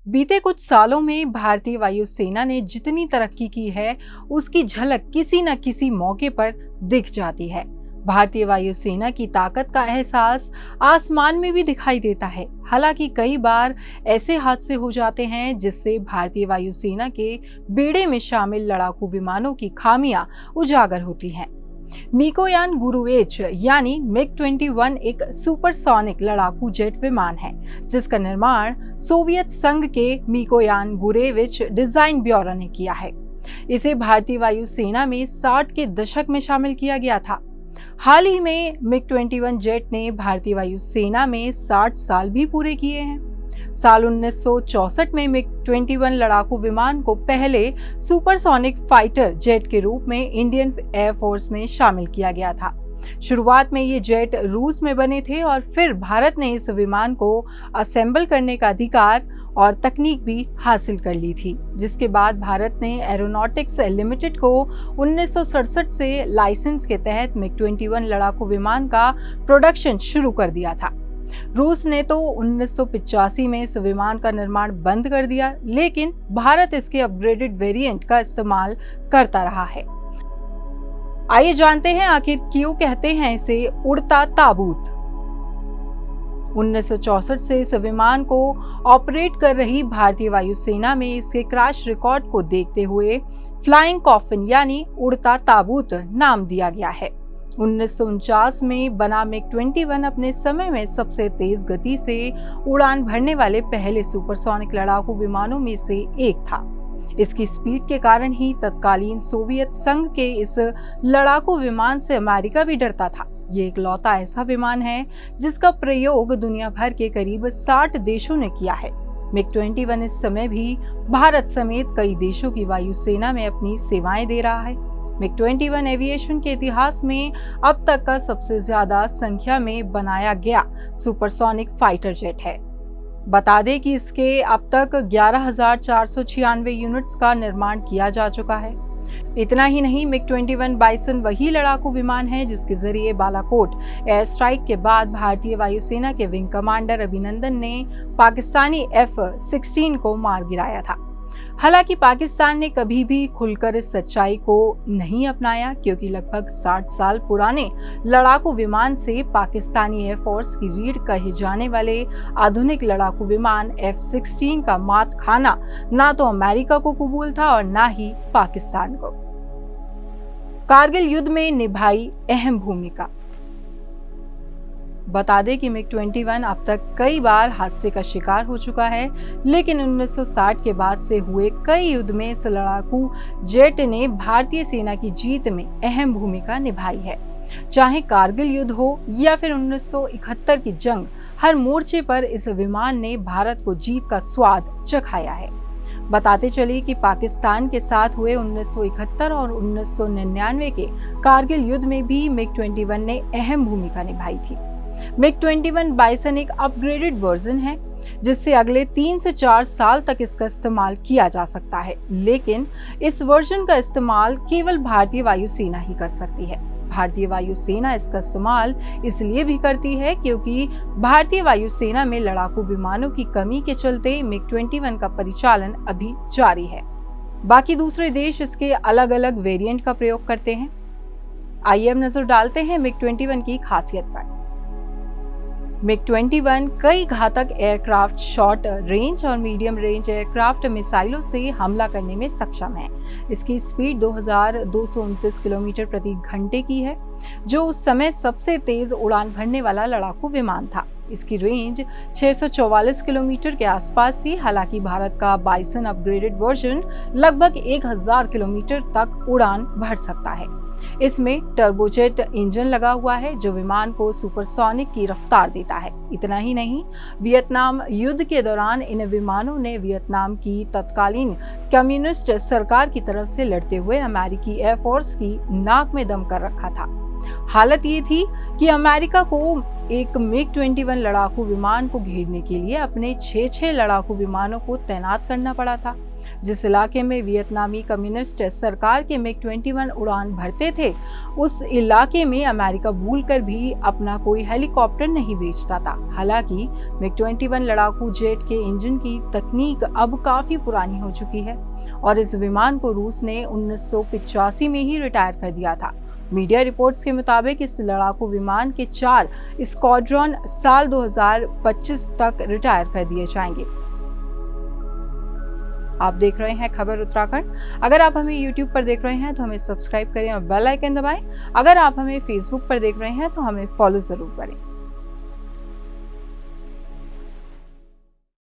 बीते कुछ सालों में भारतीय वायुसेना ने जितनी तरक्की की है, उसकी झलक किसी न किसी मौके पर दिख जाती है। भारतीय वायुसेना की ताकत का एहसास आसमान में भी दिखाई देता है। हालांकि कई बार ऐसे हादसे हो जाते हैं जिससे भारतीय वायुसेना के बेड़े में शामिल लड़ाकू विमानों की खामियां उजागर होती हैं। मिकोयान गुरुएच यानी मिग-21 एक सुपरसोनिक लड़ाकू जेट विमान है, जिसका निर्माण सोवियत संघ के मिकोयान गुरेविच डिजाइन ब्यूरो ने किया है। इसे भारतीय वायुसेना में 60 के दशक में शामिल किया गया था। हाल ही में मिग-21 जेट ने भारतीय वायुसेना में 60 साल भी पूरे किए हैं। साल 1964 में मिग-21 लड़ाकू विमान को पहले सुपरसोनिक फाइटर जेट के रूप में इंडियन एयरफोर्स में शामिल किया गया था। शुरुआत में ये जेट रूस में बने थे और फिर भारत ने इस विमान को असेंबल करने का अधिकार और तकनीक भी हासिल कर ली थी, जिसके बाद भारत ने एरोनॉटिक्स लिमिटेड को 1967 से लाइसेंस के तहत मिग-21 लड़ाकू विमान का प्रोडक्शन शुरू कर दिया था। रूस ने तो 1985 में इस विमान का निर्माण बंद कर दिया, लेकिन भारत इसके अपग्रेडेड वेरिएंट का इस्तेमाल करता रहा है। आइए जानते हैं आखिर क्यों कहते हैं इसे उड़ता ताबूत। 1964 से इस विमान को ऑपरेट कर रही भारतीय वायुसेना में इसके क्रैश रिकॉर्ड को देखते हुए फ्लाइंग कॉफिन यानी उड़ता ताबूत नाम दिया गया है। 1949 में बना मिग-21 अपने समय में सबसे तेज गति से उड़ान भरने वाले पहले सुपरसोनिक लड़ाकू विमानों में से एक था। इसकी स्पीड के कारण ही तत्कालीन सोवियत संघ के इस लड़ाकू विमान से अमेरिका भी डरता था। ये इकलौता ऐसा विमान है जिसका प्रयोग दुनिया भर के करीब 60 देशों ने किया है। मिग-21 इस समय भी भारत समेत कई देशों की वायुसेना में अपनी सेवाएं दे रहा है। मिग-21 एविएशन के इतिहास में अब तक का सबसे ज्यादा संख्या में बनाया गया सुपरसोनिक फाइटर जेट है। बता दें कि इसके अब तक 11,496 यूनिट्स का निर्माण किया जा चुका है। इतना ही नहीं, मिग-21 बाइसन वही लड़ाकू विमान है जिसके जरिए बालाकोट एयर स्ट्राइक के बाद भारतीय वायुसेना के विंग कमांडर अभिनंदन ने पाकिस्तानी F-16 को मार गिराया था। हालांकि पाकिस्तान ने कभी भी खुलकर इस सच्चाई को नहीं अपनाया, क्योंकि लगभग 60 साल पुराने लड़ाकू विमान से पाकिस्तानी एयरफोर्स की रीढ़ कहे जाने वाले आधुनिक लड़ाकू विमान F-16 का मात खाना ना तो अमेरिका को कबूल था और ना ही पाकिस्तान को। कारगिल युद्ध में निभाई अहम भूमिका। बता दें कि मिग-21 अब तक कई बार हादसे का शिकार हो चुका है, लेकिन 1960 के बाद से हुए कई युद्ध में इस लड़ाकू जेट ने भारतीय सेना की जीत में अहम भूमिका निभाई है। चाहे कारगिल युद्ध हो या फिर 1971 की जंग, हर मोर्चे पर इस विमान ने भारत को जीत का स्वाद चखाया है। बताते चले कि पाकिस्तान के साथ हुए 1971 और 1999 के कारगिल युद्ध में भी मिग-21 ने अहम भूमिका निभाई थी। मिग-21 बाइसन एक अपग्रेडेड वर्जन है, जिससे अगले 3 से 4 साल तक इसका इस्तेमाल किया जा सकता है, लेकिन इस वर्जन का इस्तेमाल केवल भारतीय वायुसेना ही कर सकती है। भारतीय वायुसेना इसका इस्तेमाल इसलिए भी करती है क्योंकि भारतीय वायुसेना में लड़ाकू विमानों की कमी के चलते मिग-21 का परिचालन अभी जारी है। बाकी दूसरे देश इसके अलग अलग वेरिएंट का प्रयोग करते हैं। आइए अब नजर डालते हैं मिग-21 की खासियत पर। मिग-21 कई घातक एयरक्राफ्ट, शॉर्ट रेंज और मीडियम रेंज एयरक्राफ्ट मिसाइलों से हमला करने में सक्षम है। इसकी स्पीड 2229 किलोमीटर प्रति घंटे की है, जो उस समय सबसे तेज उड़ान भरने वाला लड़ाकू विमान था। इसकी रेंज 644 किलोमीटर के आसपास थी। हालांकि भारत का बाइसन अपग्रेडेड वर्जन लगभग 1000 किलोमीटर तक उड़ान भर सकता है। इसमें टर्बोजेट इंजन लगा हुआ है, जो विमान को सुपरसोनिक की रफ्तार देता है। इतना ही नहीं, वियतनाम युद्ध के दौरान इन विमानों ने वियतनाम की तत्कालीन कम्युनिस्ट सरकार की तरफ से लड़ते हुए अमेरिकी एयरफोर्स की नाक में दम कर रखा था। हालत ये थी कि अमेरिका को एक मिग-21 लड़ाकू विमान को घेरने के लिए अपने 6 लड़ाकू विमानों को तैनात करना पड़ा था। जिस इलाके में वियतनामी कम्युनिस्ट सरकार के MiG-21 उड़ान भरते थे, उस इलाके में अमेरिका भूलकर भी अपना कोई हेलीकॉप्टर नहीं भेजता था। हालांकि MiG-21 लड़ाकू जेट के इंजन की तकनीक अब काफी पुरानी हो चुकी है और इस विमान को रूस ने 1985 में ही रिटायर कर दिया था। मीडिया रिपोर्ट्स के मुताबिक इस लड़ाकू विमान के 4 स्क्वाड्रन साल 2025 तक रिटायर कर दिए जाएंगे। आप देख रहे हैं खबर उत्तराखंड। अगर आप हमें YouTube पर देख रहे हैं तो हमें सब्सक्राइब करें और बेल आइकन दबाएं। अगर आप हमें Facebook पर देख रहे हैं तो हमें फॉलो जरूर करें।